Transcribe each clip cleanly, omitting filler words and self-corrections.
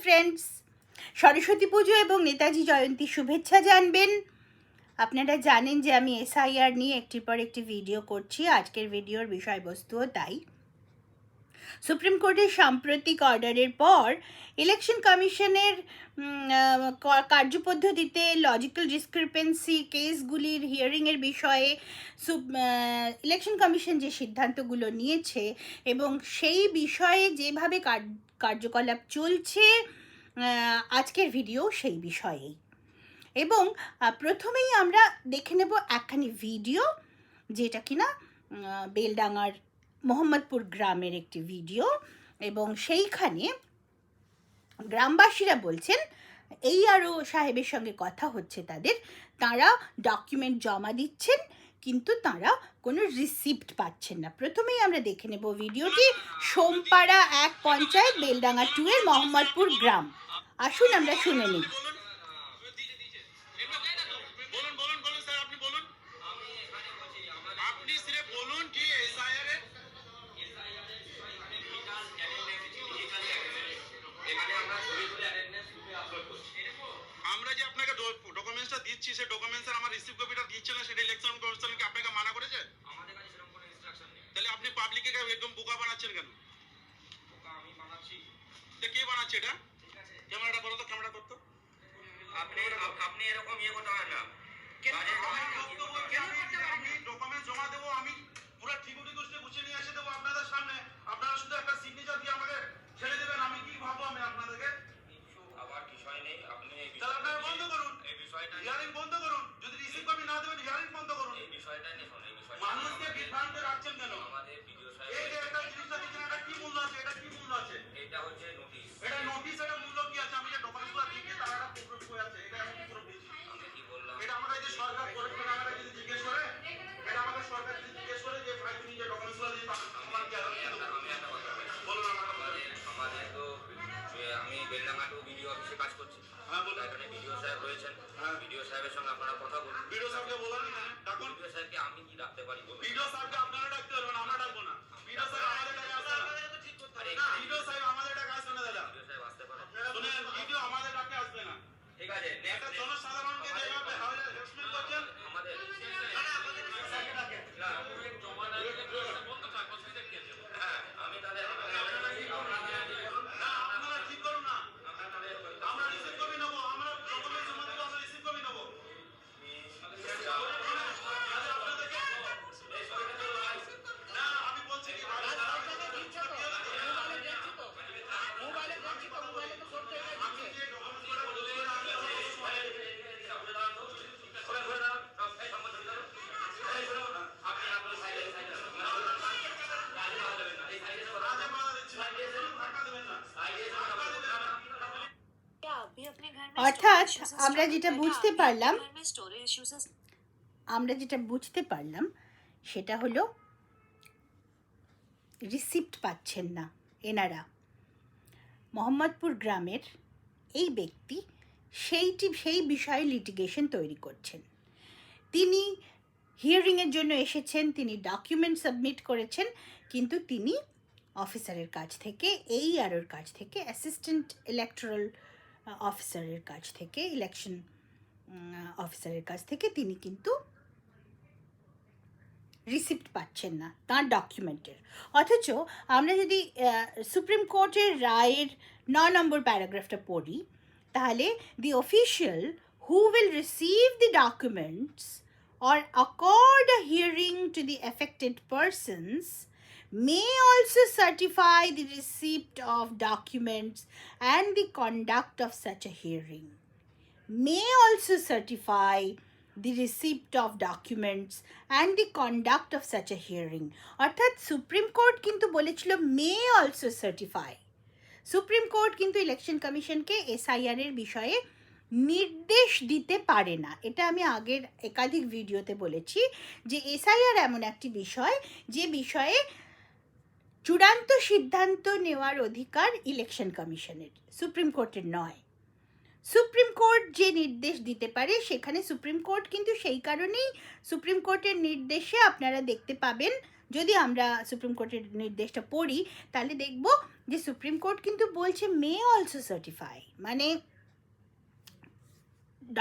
Friends, Saraswati পুজো এবং নেতাজি জয়ন্তী শুভেচ্ছা জানবেন। আপনারা জানেন যে আমি এসআইআর নিয়ে একটির পর একটি ভিডিও করছি। আজকের ভিডিওর বিষয়বস্তুও তাই। সুপ্রিম কোর্টের সাম্প্রতিক অর্ডারের পর ইলেকশন কমিশনের কার্যপদ্ধতিতে লজিক্যাল ডিসক্রিপেন্সি কেসগুলির হিয়ারিংয়ের বিষয়ে ইলেকশন কমিশন যে সিদ্ধান্তগুলো নিয়েছে এবং সেই বিষয়ে যেভাবে কার্যকলাপ চলছে, আজকের ভিডিও সেই বিষয়েই। এবং প্রথমেই আমরা দেখে নেব একখানি ভিডিও, যেটা কিনা বেলডাঙ্গার মোহাম্মদপুর গ্রামের একটি ভিডিও। এবং সেইখানে গ্রামবাসীরা বলছেন, এই আরও সাহেবের সঙ্গে কথা হচ্ছে তাদের, তারা ডকুমেন্ট জমা দিচ্ছেন কিন্তু তারা কোনো রিসিপ্ট পাচ্ছেন না। প্রথমেই আমরা দেখে নেব ভিডিওটি। সোমপাড়া 1 পঞ্চায়েত, বেলডাঙ্গা 2 এর মোহাম্মদপুর গ্রাম। আসুন আমরা শুনে নিই। আমরা যে আপনাকে ডকুমেন্টসটা দিচ্ছি, সেই ডকুমেন্টসের আমার রিসিভ কপিটা দিচ্ছে না, সেটা ইলেকশন কমিশন কি আপনাকে মানা করেছে? আমাদের কাছে সেরকম কোনো ইনস্ট্রাকশন নেই। তাহলে আপনি পাবলিককে একদম বোকা বানাচ্ছেন কেন? বোকা আমি বানাচ্ছি? তো কে বানাচ্ছে এটা? ঠিক আছে, ক্যামেরাটা করো তো, ক্যামেরা করতো। আপনি এরকম করতে পারেন না। আমি ডকুমেন্ট জমা দেবো, আমি পুরো ঠিকুটি দুষ্টে গুছিয়ে নিয়ে এসে দেবো আপনাদের সামনে। আপনারা শুধু একটা সিগনেচার দিয়ে আমাকে ছেড়ে দেবেন। আমি কি ভাববো আমি আপনাদেরকে? আবার বিষয় নেই, আপনি তাহলে আপনারা বন্ধ করুন এই বিষয়টা, হিয়ারিং বন্ধ করুন। যদি রিসিভ কপি না দেবেন, হিয়ারিং বন্ধ করুন। এই বিষয়টা দেখুন, এই বিষয়টা মানুষকে বিভ্রান্তে রাখছেন কেন? আমাদের ভিডিও সাহেব এই যে একটা জিনিসটা দিচ্ছেন, এটা কি মূল্য আছে? এটা কি মূল্য আছে? এটা হচ্ছে নোটিশ। এটা নোটিশ, এটা মূল্য কি আছে? আমি যে ডকুমেন্টগুলো দিচ্ছি তার একটা প্রুফ কই আছে? এটা আমি প্রুফ দিচ্ছি। আমি কি বললাম? এটা আমরা এই যে সরকার করে আমাকে যদি জিজ্ঞেস করে, এটা আমাকে সরকার যদি জিজ্ঞেস করে যে ভাই তুমি যে ডকুমেন্টগুলো দিয়ে আমার কি আমি একটা কথা বলুন। আমাদের তো আমি বেলডাঙ্গা 2 ভিডিও অফিসে কাজ করছি। হ্যাঁ বলুন। এখানে ভিডিও সাহেব রয়েছেন। হ্যাঁ, ভিডিও সাহেবের সঙ্গে আপনারা কথা বলুন। ভিডিও সাহেবকে বলুন, ডাকুন। ভিডিও সাহেবকে আমি কি ডাকতে পারি? ভিডিও সাহেবকে আপনারা ডাকতে পারবেন, আমরা ডাকবো না। ভিডিও সাহেব আমাদের ডাকে আসবে না। ভিডিও সাহেব আমাদের ডাকে আসবে না দাদা। ভিডিও সাহেব আসতে পারে। শুনেন, ভিডিও আমাদের ডাকে আসবে না। ঠিক আছে, একটা জনসাধারণকে যেভাবে হ্যারাসমেন্ট করছেন আমাদের হ্যাঁ, আমি তাহলে আপনারা ঠিক করুন না। আমরা রিসিভ কপি নেবো, আমরা ডকুমেন্ট জমা দেবো, আমরা রিসিভ কপি নেবো। না, আমি বলছি কি অর্থাৎ আমরা যেটা বুঝতে পারলাম সেটা হলো রিসিপ্ট পাচ্ছেন না এনারা। মোহাম্মদপুর গ্রামের এই ব্যক্তি সেই বিষয়ে লিটিগেশন তৈরি করছেন। তিনি হিয়ারিংয়ের জন্য এসেছেন, তিনি ডকুমেন্ট সাবমিট করেছেন, কিন্তু তিনি অফিসারের কাছ থেকে, এই আরোর কাছ থেকে, অ্যাসিস্ট্যান্ট ইলেকটোরাল অফিসারের কাছ থেকে, ইলেকশন অফিসারের কাছ থেকে তিনি কিন্তু রিসিপ্ট পাচ্ছেন না তার ডকুমেন্টের। অথচ আমরা যদি সুপ্রিম কোর্টের রায়ের 9 নম্বর প্যারাগ্রাফটা পড়ি, তাহলে দি official who will receive the documents or accord a hearing to the affected persons may also certify the receipt of documents and the conduct of such a hearing. May also certify the receipt of documents and the conduct of such a hearing. অর্থাৎ supreme court কিন্তু বলেছিল may also certify. Supreme court কিন্তু election কমিশনকে SIR এর বিষয়ে নির্দেশ দিতে পারে না। এটা আমি আগের একাধিক ভিডিওতে বলেছি যে এসআইআর এমন একটি বিষয় যে বিষয়ে চূড়ান্ত সিদ্ধান্ত নেওয়ার অধিকার ইলেকশন কমিশনের, সুপ্রিম কোর্টের নয়। সুপ্রিম কোর্ট যে নির্দেশ দিতে পারে, সেখানে সুপ্রিম কোর্ট কিন্তু সেই কারণেই সুপ্রিম কোর্টের নির্দেশে আপনারা দেখতে পাবেন যদি আমরা সুপ্রিম কোর্টের নির্দেশটা পড়ি তাহলে দেখব যে সুপ্রিম কোর্ট কিন্তু বলছে মে অলসো সার্টিফাই, মানে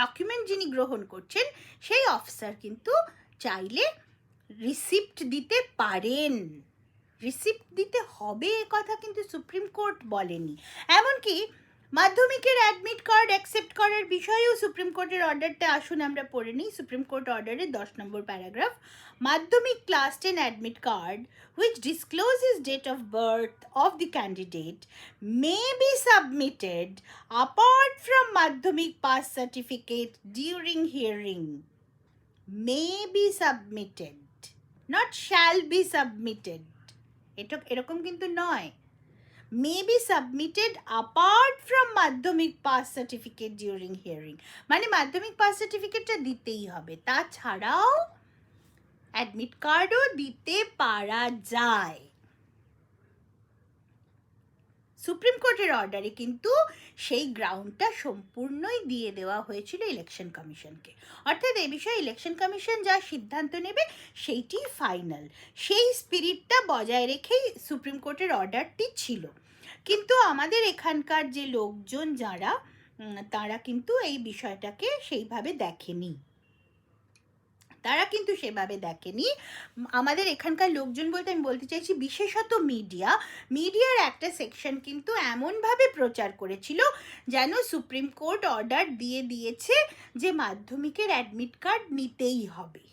ডকুমেন্ট যিনি গ্রহণ করছেন সেই অফিসার কিন্তু চাইলে রিসিপ্ট দিতে পারেন। রিসিপ্ট দিতে হবে এ কথা কিন্তু সুপ্রিম কোর্ট বলেনি। এমনকি মাধ্যমিকের অ্যাডমিট কার্ড অ্যাকসেপ্ট করার বিষয়েও সুপ্রিম কোর্টের অর্ডারটা আসুন আমরা পড়ে নিই। সুপ্রিম কোর্ট অর্ডারের 10 নম্বর প্যারাগ্রাফ, মাধ্যমিক class 10 admit card which discloses date of birth of the candidate may be submitted apart from madhyamik pass certificate during hearing. May be submitted, not shall be submitted. এটা এরকম কিন্তু নয়। may be submitted apart from madhyamik pass certificate during hearing, মানে মাধ্যমিক pass সার্টিফিকেটটা দিতেই হবে, তাছাড়াও অ্যাডমিট কার্ডও দিতে পারা যায়। সুপ্রিম কোর্টের অর্ডারে কিন্তু সেই গ্রাউন্ডটা সম্পূর্ণই দিয়ে দেওয়া হয়েছিল ইলেকশন কমিশনকে, অর্থাৎ এই বিষয়ে ইলেকশন কমিশন যা সিদ্ধান্ত নেবে সেইটি ফাইনাল, সেই স্পিরিটটা বজায় রেখেই সুপ্রিম কোর্টের অর্ডারটি ছিল। কিন্তু আমাদের এখানকার যে লোকজন যারা তারা কিন্তু এই বিষয়টাকে সেইভাবে দেখেনি, আমাদের এখানকার লোকজন বলতে আমি বলতে চাইছি বিশেষত মিডিয়ার একটা সেকশন কিন্তু এমনভাবে প্রচার করেছিল যেন সুপ্রিম কোর্ট অর্ডার দিয়ে দিয়েছে যে মাধ্যমিকের অ্যাডমিট কার্ড নিতেই হবে,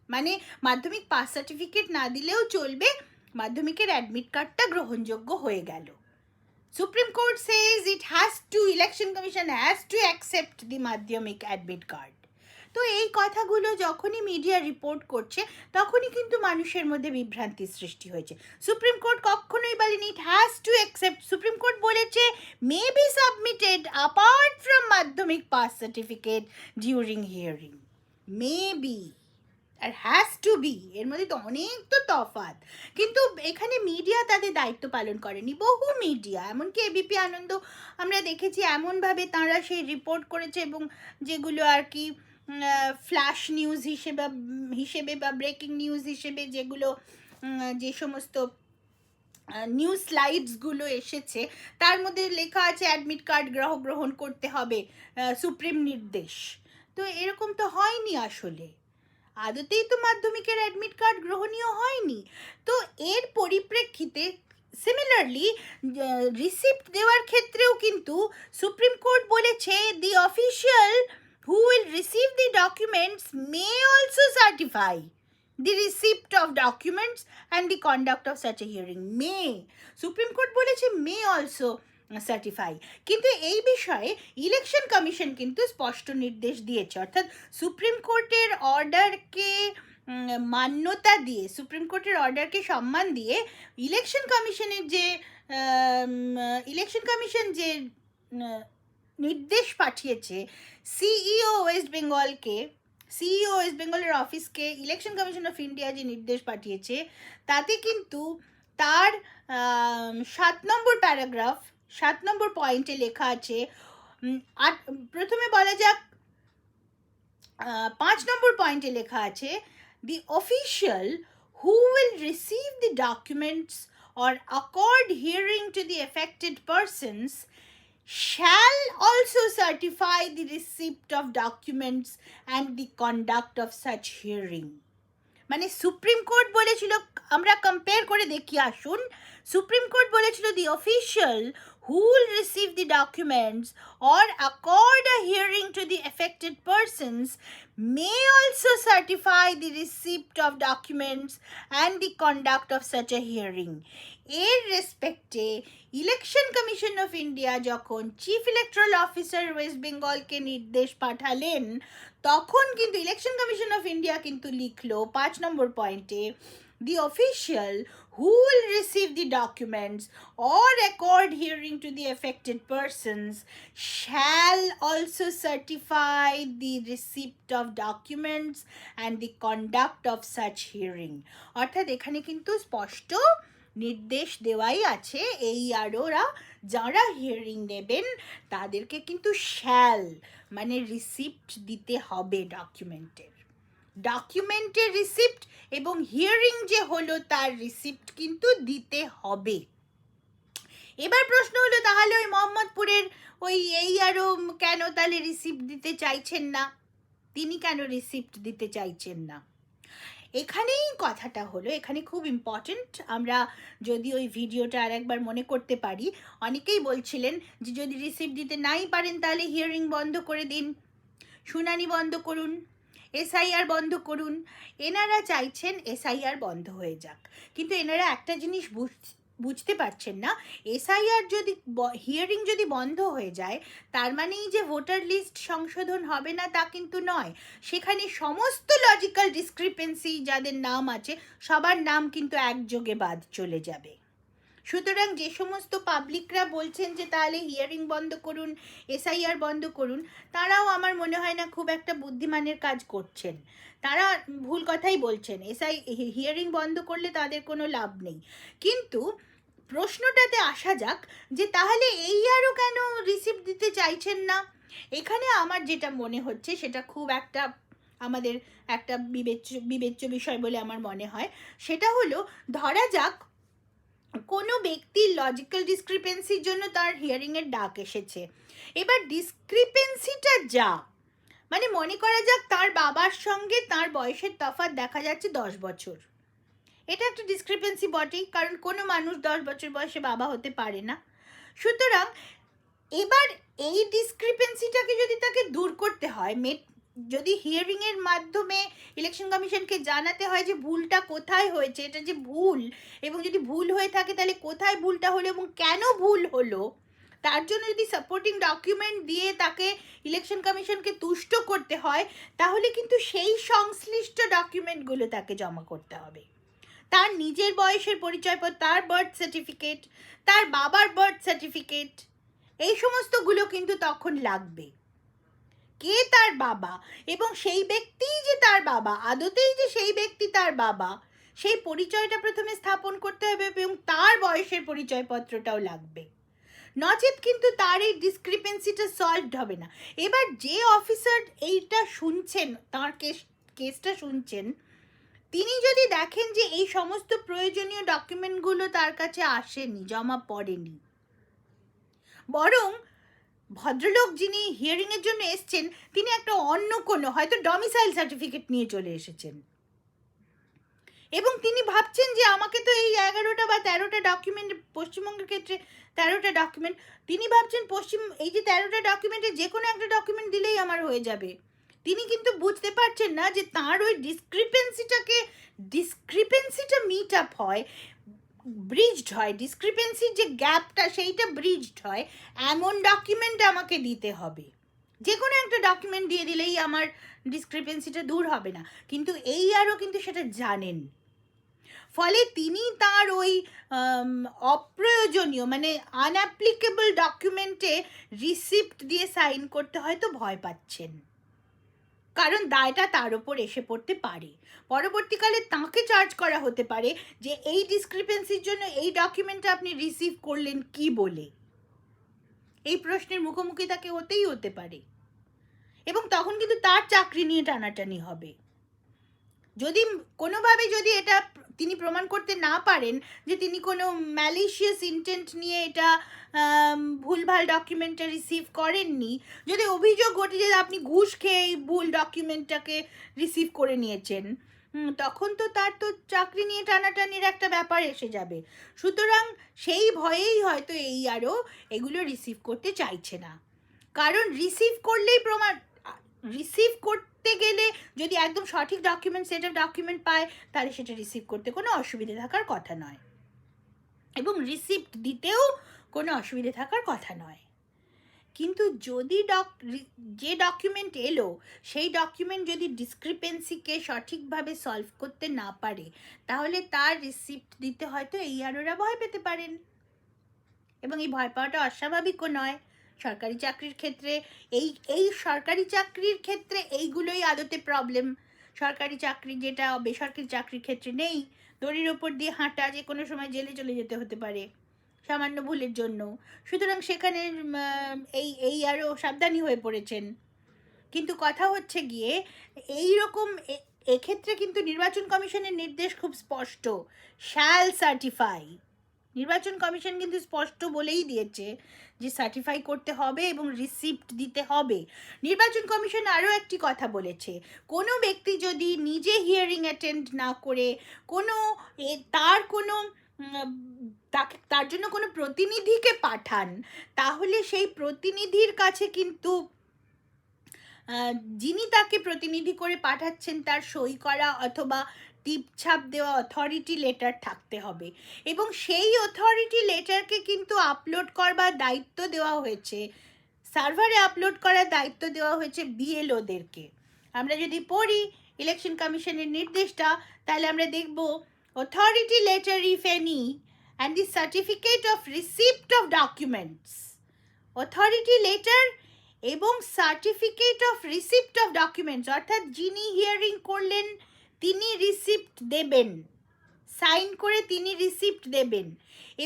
মানে মাধ্যমিক পাস সার্টিফিকেট না দিলেও চলবে, মাধ্যমিকের অ্যাডমিট কার্ডটা গ্রহণযোগ্য হয়ে গেল। Supreme Court says Election Commission has to accept the Madhyamik admit card. তো এই কথাগুলো যখনই মিডিয়া রিপোর্ট করছে তখনই কিন্তু মানুষের মধ্যে বিভ্রান্তির সৃষ্টি হয়েছে। সুপ্রিম কোর্ট কখনোই বলেনি it has to accept, supreme court বলেছে may be submitted apart from Madhyamik pass certificate during hearing. May be আর হ্যাজ টু বি, এর মধ্যে তো অনেক তো তফাৎ, কিন্তু এখানে মিডিয়া তাদের দায়িত্ব পালন করেনি। বহু মিডিয়া, এমনকি এবিপি আনন্দ আমরা দেখেছি এমনভাবে তাঁরা সেই রিপোর্ট করেছে, এবং যেগুলো আর কি ফ্ল্যাশ নিউজ হিসেবে বা ব্রেকিং নিউজ হিসেবে যেগুলো যে সমস্ত নিউজ স্লাইডসগুলো এসেছে তার মধ্যে লেখা আছে অ্যাডমিট কার্ড গ্রহণ করতে হবে, সুপ্রিম নির্দেশ। তো এরকম তো হয়নি, আসলে আদতেই তো মাধ্যমিকের অ্যাডমিট কার্ড গ্রহণীয় হয়নি। তো এর পরিপ্রেক্ষিতে সিমিলারলি রিসিপ্ট দেওয়ার ক্ষেত্রেও কিন্তু সুপ্রিম কোর্ট বলেছে দি official who will receive the documents may also certify the receipt of documents and the conduct of such a hearing. May, supreme court বলেছে may also সার্টিফাই, কিন্তু এই বিষয়ে ইলেকশন কমিশন কিন্তু স্পষ্ট নির্দেশ দিয়েছে, অর্থাৎ সুপ্রিম কোর্টের অর্ডারকে মান্যতা দিয়ে, সুপ্রিম কোর্টের অর্ডারকে সম্মান দিয়ে ইলেকশন কমিশন যে নির্দেশ পাঠিয়েছে সিইও ওয়েস্ট বেঙ্গলের অফিসকে ইলেকশন কমিশন অফ ইন্ডিয়া যে নির্দেশ পাঠিয়েছে তাতে কিন্তু তার 7 নম্বর পয়েন্টে লেখা আছে, প্রথমে বলা যাক 5 নম্বর পয়েন্টে লেখা আছে the official who will receive the documents or accord hearing to the affected persons shall also certify the receipt of documents and the conduct of such hearing. মানে সুপ্রিম কোর্ট বলেছিল, আমরা কম্পেয়ার করে দেখি আসুন, সুপ্রিম কোর্ট বলেছিল the official who will receive the documents or accord a hearing to the affected persons may also certify the receipt of documents and the conduct of such a hearing. এর রেসপেক্টে election commission of India যখন chief electoral officer West বেঙ্গলকে নির্দেশ পাঠালেন তখন কিন্তু election commission of India কিন্তু লিখলো 5 নম্বর পয়েন্টে the official who will receive the documents or accord hearing to the affected persons shall also certify the receipt of documents and the conduct of such hearing. অর্থাৎ এখানে কিন্তু স্পষ্ট নির্দেশ দেওয়াই আছে এই আরোরা যারা হিয়ারিং নেবেন তাদেরকে কিন্তু শ্যাল মানে রিসিপ্ট দিতে হবে ডকুমেন্টের। ডকুমেন্টের রিসিপ্ট এবং হিয়ারিং যে হলো তার রিসিপ্ট কিন্তু দিতে হবে। এবার প্রশ্ন হলো তাহলে ওই মোহাম্মদপুরের ওই এই আরও কেন তাহলে রিসিপ্ট দিতে চাইছেন না, তিনি কেন রিসিপ্ট দিতে চাইছেন না? এখানেই কথাটা হলো, এখানে খুব ইম্পর্টেন্ট। আমরা যদি ওই ভিডিওটা আর একবার মনে করতে পারি, অনেকেই বলছিলেন যে যদি রিসিপ্ট দিতে নাই পারেন তাহলে হিয়ারিং বন্ধ করে দিন, শুনানি বন্ধ করুন, এসআইআর বন্ধ করুন। এনারা চাইছেন এসআইআর বন্ধ হয়ে যাক, কিন্তু এনারা একটা জিনিস বুঝতে পারছেন না, এসআইআর যদি হিয়ারিং যদি বন্ধ হয়ে যায় তার মানেই যে ভোটার লিস্ট সংশোধন হবে না তা কিন্তু নয়। সেখানে সমস্ত লজিক্যাল ডিসক্রিপেন্সি যাদের নাম আছে সবার নাম কিন্তু একযোগে বাদ চলে যাবে। সুতরাং যে সমস্ত পাবলিকরা বলছেন যে তাহলে হিয়ারিং বন্ধ করুন, এসআইআর বন্ধ করুন, তারাও আমার মনে হয় না খুব একটা বুদ্ধিমানের কাজ করছেন। তারা ভুল কথাই বলছেন। হিয়ারিং বন্ধ করলে তাদের কোনো লাভ নেই। কিন্তু প্রশ্নটাতে আসা যাক যে তাহলে এই আরও কেন রিসিপ্ট দিতে চাইছেন না। এখানে আমার যেটা মনে হচ্ছে সেটা খুব একটা আমাদের একটা বিবেচ্য বিষয় বলে আমার মনে হয়। সেটা হলো, ধরা যাক কোনো ব্যক্তির লজিক্যাল ডিসক্রিপেন্সির জন্য তার হিয়ারিংয়ের ডাক এসেছে। এবার ডিসক্রিপেন্সিটা যা, মানে মনে করা যাক তার বাবার সঙ্গে তার বয়সের তফাৎ দেখা যাচ্ছে 10 বছর। এটা একটা ডিসক্রিপেন্সি বটেই, কারণ কোনো মানুষ 10 বছর বয়সে বাবা হতে পারে না। সুতরাং এবার এই ডিসক্রিপেন্সিটাকে যদি তাকে দূর করতে হয়, যদি হিয়ারিংয়ের মাধ্যমে ইলেকশন কমিশনকে জানাতে হয় যে ভুলটা কোথায় হয়েছে, এটা যে ভুল, এবং যদি ভুল হয়ে থাকে তাহলে কোথায় ভুলটা হলো এবং কেন ভুল হলো, তার জন্য যদি সাপোর্টিং ডকুমেন্ট দিয়ে তাকে ইলেকশন কমিশনকে তুষ্ট করতে হয়, তাহলে কিন্তু সেই সংশ্লিষ্ট ডকুমেন্টগুলো তাকে জমা করতে হবে। তার নিজের বয়সের পরিচয়পত্র, তার বার্থ সার্টিফিকেট, তার বাবার বার্থ সার্টিফিকেট, এই সমস্তগুলো কিন্তু তখন লাগবে। কে তার বাবা এবং সেই ব্যক্তিই যে তার বাবা, আদতেই যে সেই ব্যক্তি তার বাবা, সেই পরিচয়টা প্রথমে স্থাপন করতে হবে এবং তার বয়সের পরিচয়পত্রটাও লাগবে। নচেত কিন্তু তার এই ডিসক্রিপেন্সিটা সলভড হবে না। এবার যে অফিসার এইটা শুনছেন, তার কেসটা শুনছেন, তিনি যদি দেখেন যে এই সমস্ত প্রয়োজনীয় ডকুমেন্টগুলো তার কাছে আসেনি, জমা পড়েনি, বরং ভদ্রলোক যিনি হিয়ারিংয়ের জন্য এসছেন তিনি একটা অন্য কোনো হয়তো ডমিসাইল সার্টিফিকেট নিয়ে চলে এসেছেন এবং তিনি ভাবছেন যে আমাকে তো এই 11টা বা 13টা ডকুমেন্ট, পশ্চিমবঙ্গের ক্ষেত্রে 13টা ডকুমেন্ট, তিনি ভাবছেন এই যে 13টা ডকুমেন্টে যে কোনো একটা ডকুমেন্ট দিলেই আমার হয়ে যাবে। তিনি কিন্তু বুঝতে পারছেন না যে তার ওই ডিসক্রিপেন্সিটা মিট আপ হয়, ব্রিজড হয়, ডিসক্রিপেন্সির যে গ্যাপটা সেইটা ব্রিজড হয়, এমন ডকুমেন্ট আমাকে দিতে হবে। যে কোনো একটা ডকুমেন্ট দিয়ে দিলেই আমার ডিসক্রিপেন্সিটা দূর হবে না, কিন্তু এই আরও কিন্তু সেটা জানেন। ফলে তিনি তার ওই অপ্রয়োজনীয় মানে আনঅ্যাপ্লিকেবল ডকুমেন্টে রিসিপ্ট দিয়ে সাইন করতে হয়তো ভয় পাচ্ছেন, কারণ দায়টা তার ওপর এসে পড়তে পারে। পরবর্তীকালে তাকে চার্জ করা হতে পারে যে এই ডিসক্রিপেন্সির জন্য এই ডকুমেন্টটা আপনি রিসিভ করলেন কি বলে। এই প্রশ্নের মুখোমুখি তাকে হতে পারে এবং তখন কিন্তু তার চাকরি নিয়ে টানাটানি হবে। যদি কোনোভাবে যদি এটা তিনি প্রমাণ করতে না পারেন যে তিনি কোনো ম্যালিশিয়াস ইন্টেন্ট নিয়ে এটা ভুলভাল ডকুমেন্টটা রিসিভ করেননি, যদি অভিযোগ ঘটে যে আপনি ঘুষ খেয়ে এই ভুল ডকুমেন্টটাকে রিসিভ করে নিয়েছেন, তখন তো তার তো চাকরি নিয়ে টানাটানির একটা ব্যাপার এসে যাবে। সুতরাং সেই ভয়েই হয়তো এই আরও এগুলো রিসিভ করতে চাইছে না, কারণ রিসিভ করতে গেলে যদি একদম সঠিক ডকুমেন্ট, সেট অফ ডকুমেন্ট পায় তাহলে সেটা রিসিভ করতে কোনো অসুবিধে থাকার কথা নয় এবং রিসিপ্ট দিতেও কোনো অসুবিধে থাকার কথা নয়। কিন্তু যদি যে ডকুমেন্ট এলো সেই ডকুমেন্ট যদি ডিসক্রিপেন্সিকে সঠিকভাবে সলভ করতে না পারে, তাহলে তার রিসিপ্ট দিতে হয়তো এই আরোরা ভয় পেতে পারেন এবং এই ভয় পাওয়াটা অস্বাভাবিকও নয়। সরকারি চাকরির ক্ষেত্রে এই সরকারি চাকরির ক্ষেত্রে এইগুলোই আদতে প্রবলেম। সরকারি চাকরি যেটা বেসরকারি চাকরির ক্ষেত্রে নেই, দড়ির ওপর দিয়ে হাঁটা, যে কোনো সময় জেলে চলে যেতে হতে পারে সামান্য ভুলের জন্য। সুতরাং সেখানে এই আরও সাবধানী হয়ে পড়েছেন। কিন্তু কথা হচ্ছে গিয়ে এক্ষেত্রে কিন্তু নির্বাচন কমিশনের নির্দেশ খুব স্পষ্ট, শ্যাল সার্টিফাই। নির্বাচন কমিশন কিন্তু স্পষ্ট বলেই দিয়েছে যে সার্টিফাই করতে হবে এবং রিসিপ্ট দিতে হবে। নির্বাচন কমিশন আরও একটি কথা বলেছে, কোনো ব্যক্তি যদি নিজে হিয়ারিং অ্যাটেন্ড না করে তার কোনো তার জন্য কোনো প্রতিনিধিকে পাঠান, তাহলে সেই প্রতিনিধির কাছে কিন্তু যিনি তাকে প্রতিনিধি করে পাঠাচ্ছেন তার সই করা অথবা টিপছাপ দেওয়া অথরিটি লেটার থাকতে হবে, এবং সেই অথরিটি লেটারকে কিন্তু আপলোড করবার দায়িত্ব দেওয়া হয়েছে, সার্ভারে আপলোড করার দায়িত্ব দেওয়া হয়েছে বিএলওদেরকে। আমরা যদি পড়ি ইলেকশন কমিশনের নির্দেশটা, তাহলে আমরা দেখব authority letter if any and the certificate of receipt of documents, authority letter এবং certificate of receipt of documents, অর্থাৎ যিনি হিয়ারিং করলেন তিনি রিসিপ্ট দেবেন, সাইন করে তিনি রিসিপ্ট দেবেন,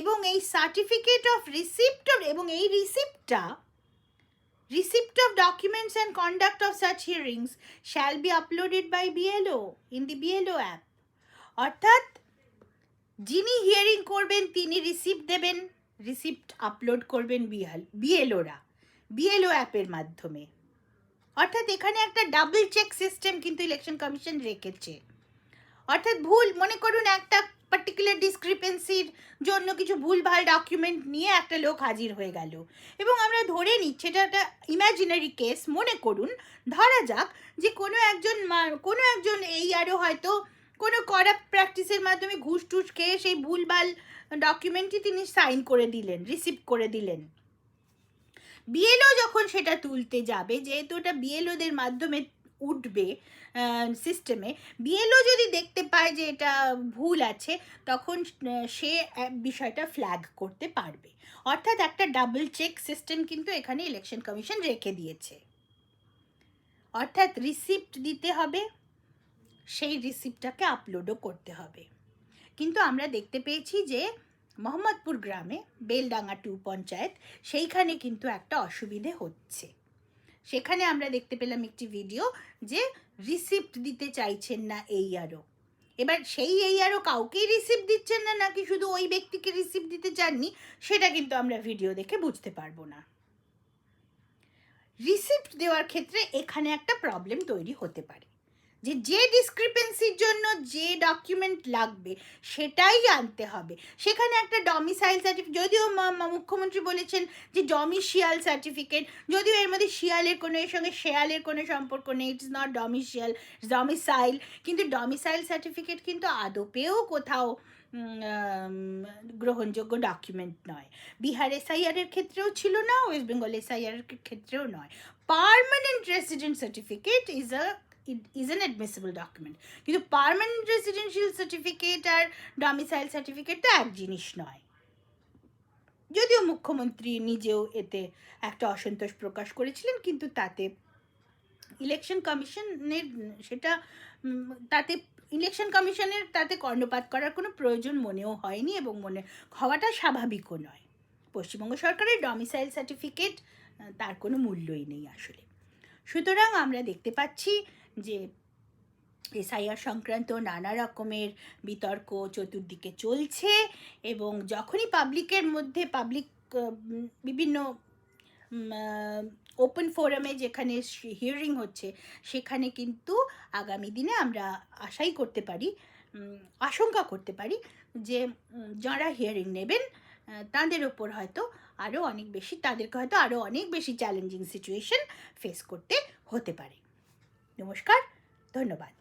এবং এই সার্টিফিকেট অফ রিসিপ্ট এবং এই রিসিপ্টটা, receipt of documents and conduct of such hearings shall be uploaded by BLO in the BLO app. অর্থাৎ যিনি হিয়ারিং করবেন তিনি রিসিপ্ট দেবেন, রিসিপ্ট আপলোড করবেন বিএলওরা বিএলও অ্যাপের মাধ্যমে। অর্থাৎ এখানে একটা ডাবল চেক সিস্টেম কিন্তু ইলেকশন কমিশন রেখেছে। অর্থাৎ ভুল, মনে করুন একটা পার্টিকুলার ডিসক্রিপেন্সির জন্য কিছু ভুলভাল ডকুমেন্ট নিয়ে একটা লোক হাজির হয়ে গেল, এবং আমরা ধরে নিচ্ছি এটা একটা ইমাজিনারি কেস, মনে করুন ধরা যাক যে কোনো একজন এই আরও হয়তো কোনো করাপ্ট প্র্যাকটিসের মাধ্যমে ঘুষ টুস খেয়ে সেই ভুলভাল ডকুমেন্টটি তিনি সাইন করে দিলেন, রিসিপ্ট করে দিলেন। বিএলও যখন সেটা তুলতে যাবে, যেহেতু ওটা বিএলওদের মাধ্যমে উঠবে সিস্টেমে, বিএলও যদি দেখতে পায় যে এটা ভুল আছে, তখন সে বিষয়টা ফ্ল্যাগ করতে পারবে। অর্থাৎ একটা ডাবল চেক সিস্টেম কিন্তু এখানে ইলেকশন কমিশন রেখে দিয়েছে। অর্থাৎ রিসিপ্ট দিতে হবে, সেই রিসিপ্টটাকে আপলোডও করতে হবে। কিন্তু আমরা দেখতে পেয়েছি যে মোহাম্মদপুর গ্রামে বেলডাঙ্গা 2 পঞ্চায়েত, সেইখানে কিন্তু একটা অসুবিধে হচ্ছে। সেখানে আমরা দেখতে পেলাম একটি ভিডিও যে রিসিপ্ট দিতে চাইছেন না এইআরও। এবার সেই এইআরও কাউকেই রিসিপ্ট দিচ্ছেন না, নাকি শুধু ওই ব্যক্তিকে রিসিপ্ট দিতে চাননি, সেটা কিন্তু আমরা ভিডিও দেখে বুঝতে পারবো না। রিসিপ্ট দেওয়ার ক্ষেত্রে এখানে একটা প্রবলেম তৈরি হতে পারে, যে ডিসক্রিপেন্সির জন্য যে ডকুমেন্ট লাগবে সেটাই আনতে হবে। সেখানে একটা ডমিসাইল সার্টিফিকেট, যদিও মুখ্যমন্ত্রী বলেছেন যে ডমিশিয়াল সার্টিফিকেট, যদিও এর মধ্যে শিয়ালের কোনো, এর সঙ্গে শেয়ালের কোনো সম্পর্ক নেই, ইটস নট ডমিশিয়াল, ডমিসাইল। কিন্তু ডমিসাইল সার্টিফিকেট কিন্তু আদপেও কোথাও গ্রহণযোগ্য ডকুমেন্ট নয়। বিহার এসআইআরের ক্ষেত্রেও ছিল না, ওয়েস্ট বেঙ্গল এসআইআরের ক্ষেত্রেও নয়। Permanent resident certificate is an admissible document, কিন্তু পার্মানেন্ট রেসিডেন্সিয়াল সার্টিফিকেট আর ডমিসাইল সার্টিফিকেট তো এক জিনিস নয়। যদিও মুখ্যমন্ত্রী নিজেও এতে একটা অসন্তোষ প্রকাশ করেছিলেন, কিন্তু তাতে ইলেকশন কমিশনের তাতে কর্ণপাত করার কোনো প্রয়োজন মনেও হয়নি, এবং মনে হওয়াটা স্বাভাবিকও নয়। পশ্চিমবঙ্গ সরকারের ডমিসাইল সার্টিফিকেট তার কোনো মূল্যই নেই আসলে। সুতরাং আমরা দেখতে পাচ্ছি যে এসআইআর সংক্রান্ত নানা রকমের বিতর্ক চতুর্দিকে চলছে, এবং যখনই পাবলিকের মধ্যে বিভিন্ন ওপেন ফোরামে যেখানে হিয়ারিং হচ্ছে, সেখানে কিন্তু আগামী দিনে আমরা আশঙ্কা করতে পারি যে যারা হিয়ারিং নেবেন তাদেরকে হয়তো আরও অনেক বেশি চ্যালেঞ্জিং সিচুয়েশন ফেস করতে হতে পারে। নমস্কার, ধন্যবাদ।